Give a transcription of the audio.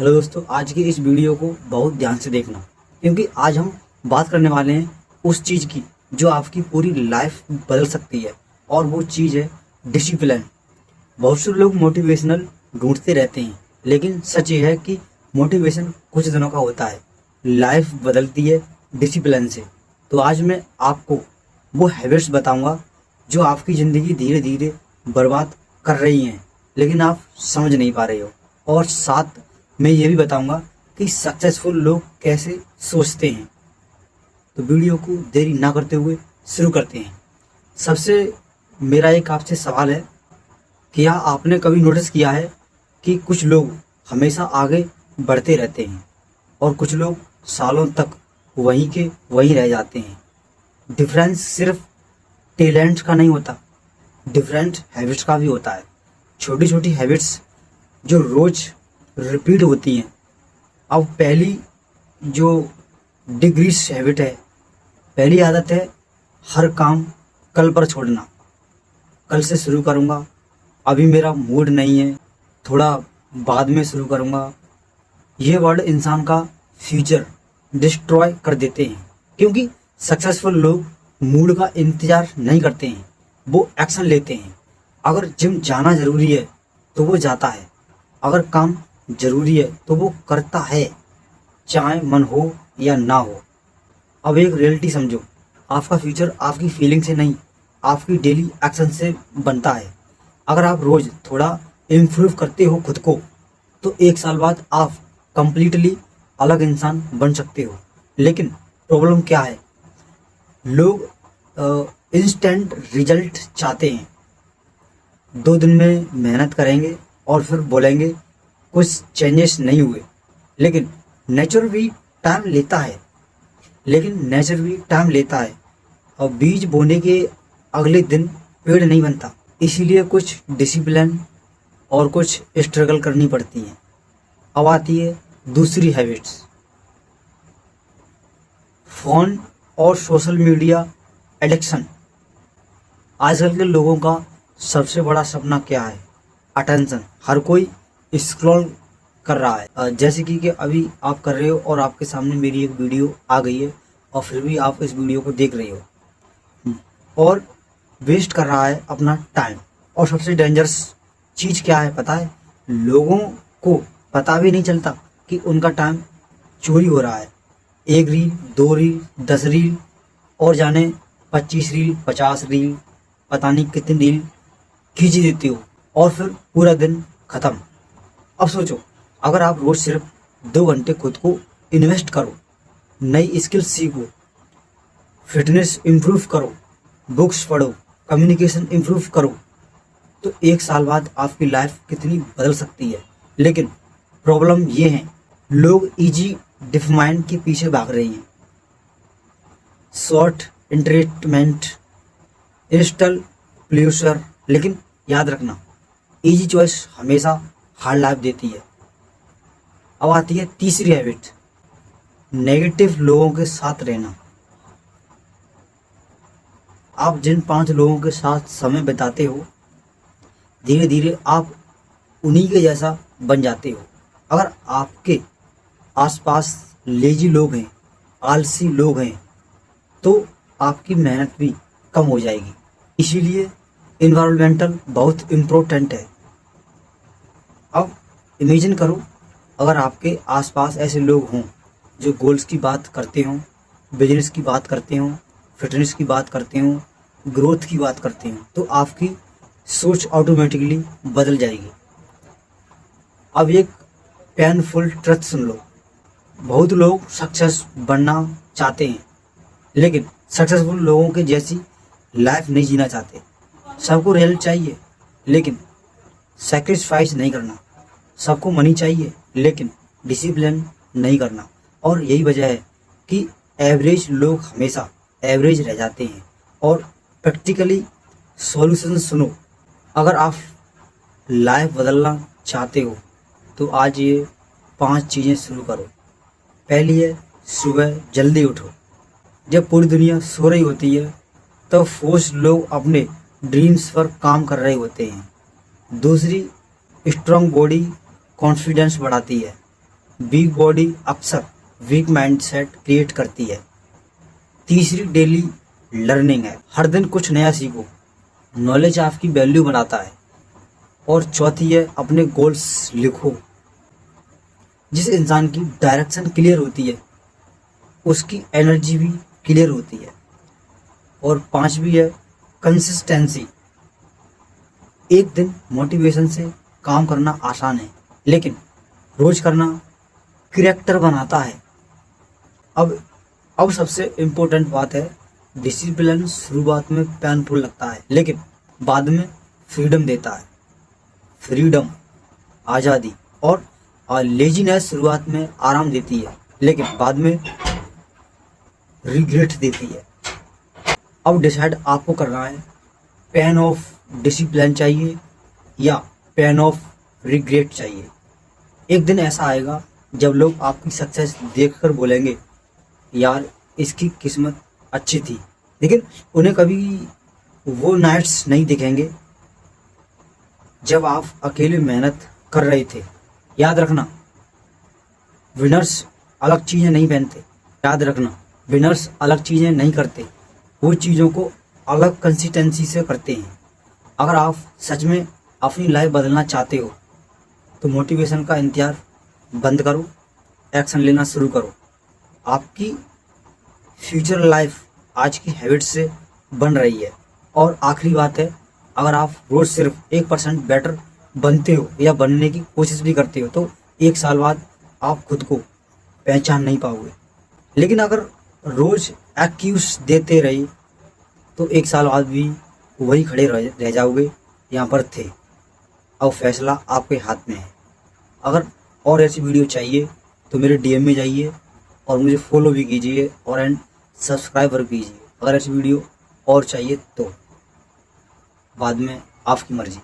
Hello दोस्तों, आज की इस वीडियो को बहुत ध्यान से देखना, क्योंकि आज हम बात करने वाले हैं उस चीज़ की जो आपकी पूरी लाइफ बदल सकती है, और वो चीज़ है डिसिप्लिन। बहुत से लोग मोटिवेशनल ढूंढते रहते हैं, लेकिन सच ये है कि मोटिवेशन कुछ दिनों का होता है, लाइफ बदलती है डिसिप्लिन से। तो आज मैं आपको वो हैबिट्स बताऊंगा जो आपकी ज़िंदगी धीरे धीरे बर्बाद कर रही हैं, लेकिन आप समझ नहीं पा रहे हो। और साथ मैं ये भी बताऊंगा कि सक्सेसफुल लोग कैसे सोचते हैं। तो वीडियो को देरी ना करते हुए शुरू करते हैं। सबसे मेरा एक आपसे सवाल है, क्या आपने कभी नोटिस किया है कि कुछ लोग हमेशा आगे बढ़ते रहते हैं और कुछ लोग सालों तक वहीं के वहीं रह जाते हैं। डिफरेंस सिर्फ टैलेंट का नहीं होता, डिफरेंट हैबिट्स का भी होता है। छोटी छोटी हैबिट्स जो रोज रिपीट होती हैं। अब पहली जो डिग्रीज हैबिट है, पहली आदत है हर काम कल पर छोड़ना। कल से शुरू करूँगा, अभी मेरा मूड नहीं है, थोड़ा बाद में शुरू करूँगा। ये वर्ड इंसान का फ्यूचर डिस्ट्रॉय कर देते हैं, क्योंकि सक्सेसफुल लोग मूड का इंतज़ार नहीं करते हैं, वो एक्शन लेते हैं। अगर जिम जाना ज़रूरी है तो वो जाता है, अगर काम ज़रूरी है तो वो करता है, चाहे मन हो या ना हो। अब एक रियलिटी समझो, आपका फ्यूचर आपकी फीलिंग से नहीं, आपकी डेली एक्शन से बनता है। अगर आप रोज़ थोड़ा इम्प्रूव करते हो खुद को, तो एक साल बाद आप कंप्लीटली अलग इंसान बन सकते हो। लेकिन प्रॉब्लम क्या है, लोग इंस्टेंट रिजल्ट चाहते हैं। 2 दिन में मेहनत करेंगे और फिर बोलेंगे कुछ चेंजेस नहीं हुए। लेकिन नेचर भी टाइम लेता है और बीज बोने के अगले दिन पेड़ नहीं बनता। इसीलिए कुछ डिसिप्लिन और कुछ स्ट्रगल करनी पड़ती है। अब आती है दूसरी हैबिट्स, फ़ोन और सोशल मीडिया एडिक्शन। आजकल के लोगों का सबसे बड़ा सपना क्या है? अटेंशन। हर कोई स्क्रॉल कर रहा है, जैसे कि अभी आप कर रहे हो और आपके सामने मेरी एक वीडियो आ गई है और फिर भी आप इस वीडियो को देख रहे हो और वेस्ट कर रहा है अपना टाइम। और सबसे डेंजरस चीज़ क्या है पता है? लोगों को पता भी नहीं चलता कि उनका टाइम चोरी हो रहा है। 1 रील, 2 रील, 10 रील और जाने 25 रील, 50 रील, पता नहीं कितनी रील खींच देते हो और फिर पूरा दिन ख़त्म। अब सोचो, अगर आप रोज़ सिर्फ 2 घंटे खुद को इन्वेस्ट करो, नई स्किल सीखो, फिटनेस इम्प्रूव करो, बुक्स पढ़ो, कम्युनिकेशन इम्प्रूव करो, तो 1 साल बाद आपकी लाइफ कितनी बदल सकती है। लेकिन प्रॉब्लम ये है, लोग इजी डिफमाइंड के पीछे भाग रहे हैं। Short entertainment, instant pleasure. लेकिन याद रखना, इजी चॉइस हमेशा हार्ड लाइफ देती है। अब आती है तीसरी हैबिट, नेगेटिव लोगों के साथ रहना। आप जिन 5 लोगों के साथ समय बिताते हो, धीरे धीरे आप उन्हीं के जैसा बन जाते हो। अगर आपके आसपास लेजी लोग हैं, आलसी लोग हैं, तो आपकी मेहनत भी कम हो जाएगी। इसीलिए इन्वायरमेंटल बहुत इम्पोर्टेंट है। अब इमेजिन करो, अगर आपके आसपास ऐसे लोग हों जो गोल्स की बात करते हों, बिजनेस की बात करते हों, फिटनेस की बात करते हों, ग्रोथ की बात करते हों, तो आपकी सोच ऑटोमेटिकली बदल जाएगी। अब एक पेनफुल ट्रुथ सुन लो, बहुत लोग सक्सेस बनना चाहते हैं, लेकिन सक्सेसफुल लोगों के जैसी लाइफ नहीं जीना चाहते। सबको रिजल्ट चाहिए लेकिन सैक्रिफाइस नहीं करना, सबको मनी चाहिए लेकिन डिसिप्लिन नहीं करना। और यही वजह है कि एवरेज लोग हमेशा एवरेज रह जाते हैं। और प्रैक्टिकली सॉल्यूशन सुनो, अगर आप लाइफ बदलना चाहते हो तो आज ये 5 चीज़ें शुरू करो। पहली है, सुबह जल्दी उठो। जब पूरी दुनिया सो रही होती है तब फोर्स लोग अपने ड्रीम्स पर काम कर रहे होते हैं। दूसरी, स्ट्रॉन्ग बॉडी कॉन्फिडेंस बढ़ाती है। वीक बॉडी अक्सर वीक माइंडसेट क्रिएट करती है। तीसरी डेली लर्निंग है, हर दिन कुछ नया सीखो, नॉलेज आपकी वैल्यू बनाता है। और चौथी है अपने गोल्स लिखो। जिस इंसान की डायरेक्शन क्लियर होती है उसकी एनर्जी भी क्लियर होती है। और पांचवी है कंसिस्टेंसी। एक दिन मोटिवेशन से काम करना आसान है, लेकिन रोज करना कैरेक्टर बनाता है। अब सबसे इम्पोर्टेंट बात है, डिसिप्लिन शुरुआत में पेनफुल लगता है, लेकिन बाद में फ्रीडम देता है। फ्रीडम, आज़ादी। और लेजीनेस शुरुआत में आराम देती है, लेकिन बाद में रिग्रेट देती है। अब डिसाइड आपको करना है, पेन ऑफ डिसिप्लिन चाहिए या पेन ऑफ रिग्रेट चाहिए। एक दिन ऐसा आएगा जब लोग आपकी सक्सेस देखकर बोलेंगे यार इसकी किस्मत अच्छी थी, लेकिन उन्हें कभी वो नाइट्स नहीं दिखेंगे जब आप अकेले मेहनत कर रहे थे। याद रखना, विनर्स अलग चीज़ें नहीं पहनते। याद रखना, विनर्स अलग चीज़ें नहीं करते, वो चीज़ों को अलग कंसिस्टेंसी से करते हैं। अगर आप सच में अपनी लाइफ बदलना चाहते हो तो मोटिवेशन का इंतजार बंद करो, एक्शन लेना शुरू करो। आपकी फ्यूचर लाइफ आज की हैबिट से बन रही है। और आखिरी बात है, अगर आप रोज सिर्फ 1% बेटर बनते हो या बनने की कोशिश भी करते हो तो 1 साल बाद आप खुद को पहचान नहीं पाओगे। लेकिन अगर रोज एक्यूज देते रहे तो 1 साल बाद भी वही खड़े रह जाओगे यहाँ पर थे। अब फैसला आपके हाथ में है। अगर और ऐसी वीडियो चाहिए तो मेरे DM में जाइए और मुझे फॉलो भी कीजिए और एंड सब्सक्राइबर कीजिए। अगर ऐसी वीडियो और चाहिए तो बाद में आपकी मर्जी।